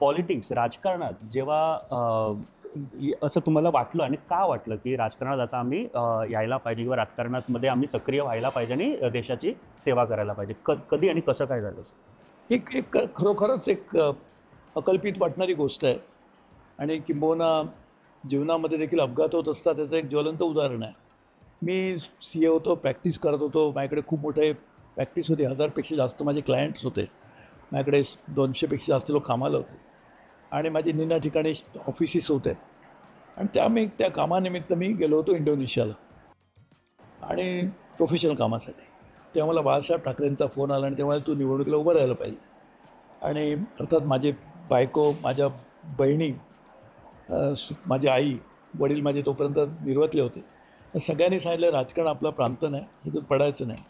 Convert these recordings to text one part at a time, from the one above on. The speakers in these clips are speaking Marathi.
पॉलिटिक्स राजकारणात जेव्हा असं तुम्हाला वाटलं आणि का वाटलं की राजकारणात आता आम्ही यायला पाहिजे किंवा राजकारणामध्ये आम्ही सक्रिय व्हायला पाहिजे आणि देशाची सेवा करायला पाहिजे, कधी आणि कसं काय झालं? एक एक खरोखरच एक अकल्पित वाटणारी गोष्ट आहे आणि किंबहुना जीवनामध्ये देखील अपघात होत असतात त्याचं एक ज्वलंत उदाहरण आहे. मी सी ए होतो, प्रॅक्टिस करत होतो. माझ्याकडे खूप मोठे प्रॅक्टिस होती. 1000पेक्षा जास्त माझे क्लायंट्स होते. माझ्याकडे 200पेक्षा जास्त लोक कामाला होते आणि माझे निम्या ठिकाणी ऑफिसेस होते आणि त्या कामानिमित्त मी गेलो होतो इंडोनेशियाला आणि प्रोफेशनल कामासाठी. तेव्हा मला बाळासाहेब ठाकरेंचा फोन आला आणि ते म्हणाले, तू निवडणुकीला उभं राहायला पाहिजे. आणि अर्थात माझे बायको, माझ्या बहिणी, माझी आई, वडील माझे तोपर्यंत निर्वतले होते. तर सगळ्यांनी सांगितलं राजकारण आपला प्रांत नाही, ह्याच्यात पडायचं नाही.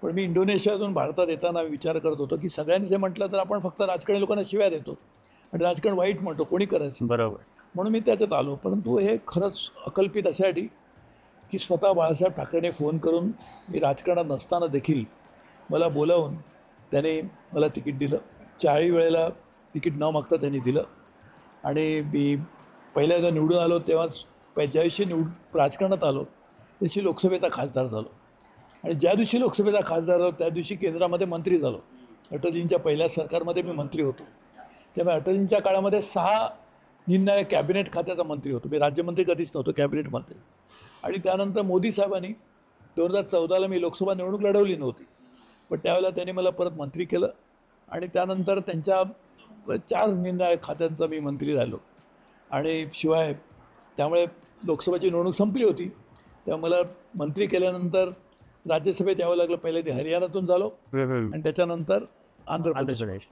पण मी इंडोनेशियातून भारतात येताना विचार करत होतो की सगळ्यांनी जे म्हटलं तर आपण फक्त राजकारणी लोकांना शिव्या देतो आणि राजकारण वाईट म्हणतो, कोणी करायचं. बरोबर. म्हणून मी त्याच्यात आलो. परंतु हे खरंच अकल्पित अशासाठी की स्वतः बाळासाहेब ठाकरेने फोन करून मी राजकारणात नसताना देखील मला बोलावून त्याने मला तिकीट दिलं. 40 वेळेला तिकीट न मागता त्यांनी दिलं आणि मी पहिल्यांदा निवडून आलो तेव्हाच ज्या दिवशी राजकारणात आलो त्या दिवशी लोकसभेचा खासदार झालो आणि ज्या दिवशी लोकसभेचा खासदार झालो त्या दिवशी केंद्रामध्ये मंत्री झालो. अटलजींच्या पहिल्या सरकारमध्ये मी मंत्री होतो. त्यामुळे अटलजींच्या काळामध्ये 6 निरनिराळ्या कॅबिनेट खात्याचा मंत्री होतो. मी राज्यमंत्री कधीच नव्हतो, कॅबिनेट मंत्री. आणि त्यानंतर मोदी साहेबांनी 2014ला मी लोकसभा निवडणूक लढवली नव्हती, पण त्यावेळेला त्यांनी मला परत मंत्री केलं आणि त्यानंतर त्यांच्या 4 निरनिराळ्या खात्यांचा मी मंत्री झालो. आणि शिवाय त्यामुळे लोकसभेची निवडणूक संपली होती तेव्हा मला मंत्री केल्यानंतर राज्यसभेत यावं लागलं. पहिले ते हरियाणातून झालो आणि त्याच्यानंतर आंध्र प्रदेश.